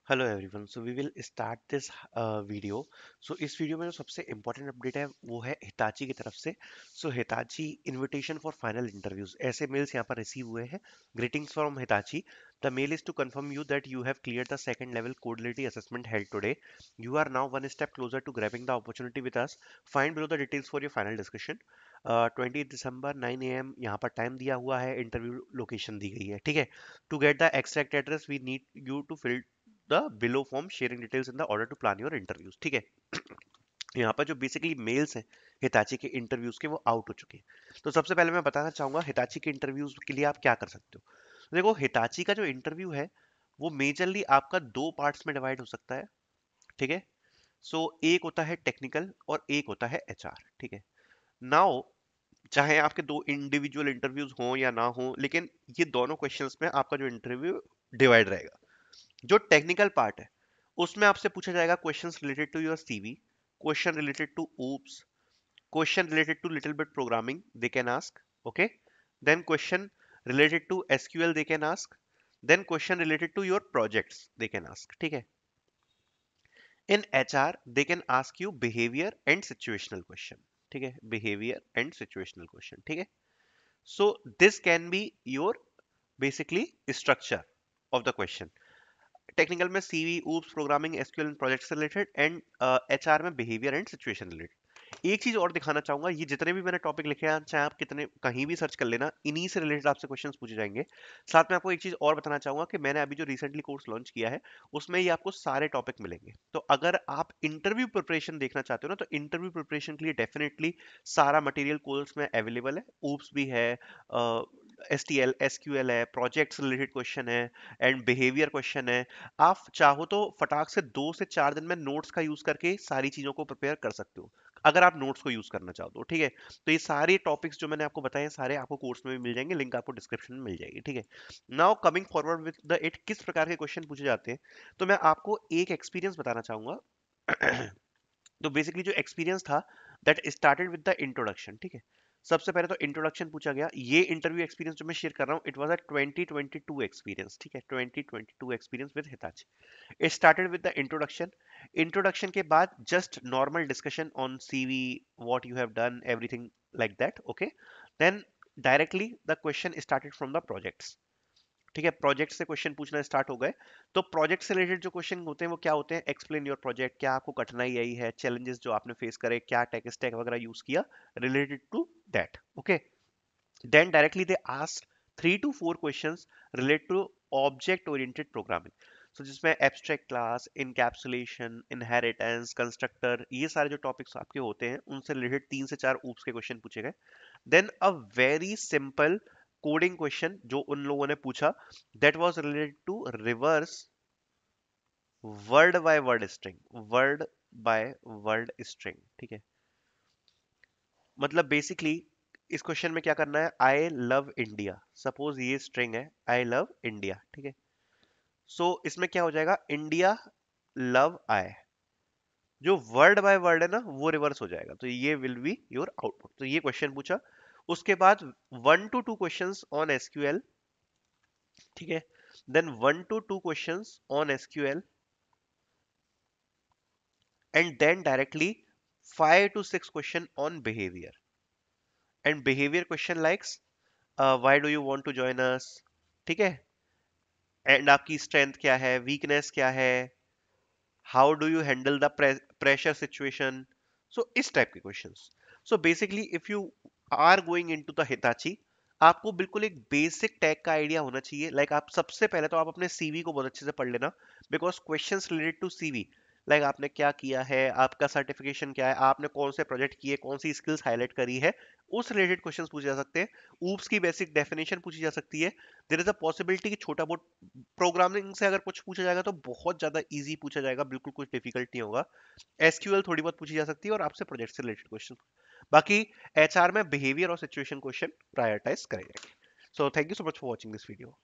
Hello everyone, so we will start this video. इस video में जो सबसे इम्पोर्टेंट अपडेट है वो है हिताची की तरफ से। Hitachi invitation for final interviews ऐसे मेल्स यहाँ पर रिसीव हुए हैं। Greetings from Hitachi. The mail is to confirm you that you have clear the second level Codility assessment held today. You are now one step closer to grabbing the opportunity with us. Find below the details for your final discussion. 20 December 9 AM यहाँ पर time दिया हुआ है, interview location दी गई है। ठीक है। To get the exact address we need you to fill the below form sharing details in the order to plan your interviews. ठीक है। यहाँ पर जो बेसिकली मेल्स हैं हिताची के इंटरव्यूज के वो आउट हो चुके हैं। तो सबसे पहले मैं बताना चाहूंगा हिताची के इंटरव्यूज के लिए आप क्या कर सकते हो। देखो, हिताची का जो इंटरव्यू है वो मेजरली आपका दो पार्ट्स में डिवाइड हो सकता है। ठीक है। एक होता है टेक्निकल और एक होता है एचआर। ठीक है। नाउ, चाहे आपके दो इंडिविजुअल इंटरव्यूज हों या ना हो, लेकिन ये दोनों क्वेश्चंस में आपका जो इंटरव्यू डिवाइड रहेगा। जो टेक्निकल पार्ट है उसमें आपसे पूछा जाएगा questions related to your CV, question related to oops, question related to little bit programming they can ask. Okay. Then question related to SQL they can ask. Then question related to your projects they can ask. ठीक है। In HR they can ask you behaviour and situational question. ठीक है। Behaviour and situational question. ठीक है। So this can be your basically structure of the question. Technical में CV, oops, programming, SQL and project से related, and HR में behaviour and situation related. एक चीज और दिखाना चाहूंगा, ये जितने भी मैंने टॉपिक लिखे हैं चाहे आप कितने कहीं भी सर्च कर लेना, इन्हीं से रिलेटेड आपसे क्वेश्चंस पूछे जाएंगे। साथ में आपको एक चीज और बताना चाहूंगा कि मैंने अभी जो रिसेंटली कोर्स लॉन्च किया है उसमें ये आपको सारे टॉपिक मिलेंगे। तो अगर आप इंटरव्यू प्रिपरेशन देखना चाहते हो ना, तो इंटरव्यू प्रिपरेशन के लिए डेफिनेटली सारा मटेरियल कोर्स में अवेलेबल है। ऊप्स भी है, एसटीएल एसक्यूएल है, प्रोजेक्ट्स रिलेटेड क्वेश्चन है, एंड बिहेवियर क्वेश्चन है। आप चाहो तो फटाक से 2 से 4 दिन में नोट्स का यूज करके सारी चीजों को प्रिपेयर कर सकते हो, अगर आप नोट्स को यूज करना चाहो तो। ठीक है। तो ये सारे टॉपिक्स जो मैंने आपको बताए हैं सारे आपको कोर्स में भी मिल जाएंगे, लिंक आपको डिस्क्रिप्शन में मिल जाएगी। ठीक है। Now coming forward with the it, किस प्रकार के क्वेश्चन पूछे जाते हैं, तो मैं आपको एक एक्सपीरियंस बताना चाहूंगा। तो बेसिकली जो एक्सपीरियंस था that started with the introduction. ठीक है। सबसे पहले तो इंट्रोडक्शन पूछा गया। ये इंटरव्यू एक्सपीरियंस जो मैं शेयर कर रहा हूँ इट वाज अ 2022 एक्सपीरियंस। ठीक है। 2022 experience with Hitachi. It started with the introduction. Introduction के बाद just normal discussion on CV, what you have done, everything like that. Okay. Then directly the question started from the projects. ठीक है। Project से question पूछना start हो गए। तो project से रिलेटेड जो क्वेश्चन होते हैं वो क्या होते हैं, एक्सप्लेन योर प्रोजेक्ट, क्या आपको कठिनाई आई है, चैलेंजेस जो आपने फेस करे, क्या टेक स्टैक वगैरह यूज किया related to that. Okay. Then directly they ask 3 to 4 questions related to object oriented programming. जिसमें abstract class, encapsulation, inheritance, constructor, ये सारे जो टॉपिक्स आपके होते हैं उनसे रिलेटेड 3 से 4 ऊप्स के क्वेश्चन पूछे गए। Then a very simple coding question जो उन लोगों ने पूछा, that was related to reverse word by word string. Word by word string. ठीक है। मतलब बेसिकली इस क्वेश्चन में क्या करना है, आई लव इंडिया, सपोज ये स्ट्रिंग है आई लव इंडिया। ठीक है। इसमें क्या हो जाएगा, इंडिया लव आई, जो वर्ड बाय वर्ड है ना वो रिवर्स हो जाएगा। तो ये विल बी योर आउटपुट। तो ये क्वेश्चन पूछा। उसके बाद 1 to 2 क्वेश्चंस ऑन एसक्यूएल। ठीक है। Then 1 to 2 questions on SQL, and then directly 5 to 6 question on behaviour. And behaviour question likes why do you want to join us. ठीक है। And आपकी स्ट्रेंथ क्या है, वीकनेस क्या है, how do you handle the pressure situation. इस type के क्वेश्चंस। Basically if you are going into the Hitachi, आपको बिल्कुल एक बेसिक टैग का आइडिया होना चाहिए। आप सबसे पहले तो आप अपने सीवी को बहुत अच्छे से पढ़ लेना, because questions related to CV, आपने क्या किया है, आपका सर्टिफिकेशन क्या है, आपने कौन से प्रोजेक्ट किए, कौन सी स्किल्स हाईलाइट करी है, उस रिलेटेड क्वेश्चंस पूछे जा सकते हैं। ऊप्स की बेसिक डेफिनेशन पूछी जा सकती है। देयर इज अ पॉसिबिलिटी कि छोटा बहुत प्रोग्रामिंग से अगर कुछ पूछा जाएगा तो बहुत ज्यादा इजी पूछा जाएगा, बिल्कुल कुछ डिफिकल्ट नहीं होगा। एसक्यूएल थोड़ी बहुत पूछी जा सकती है, और आपसे प्रोजेक्ट से रिलेटेड क्वेश्चन। बाकी एचआर में बिहेवियर और सिचुएशन क्वेश्चन प्रायोरिटाइज करे जाएंगे। So thank you so much for watching this video.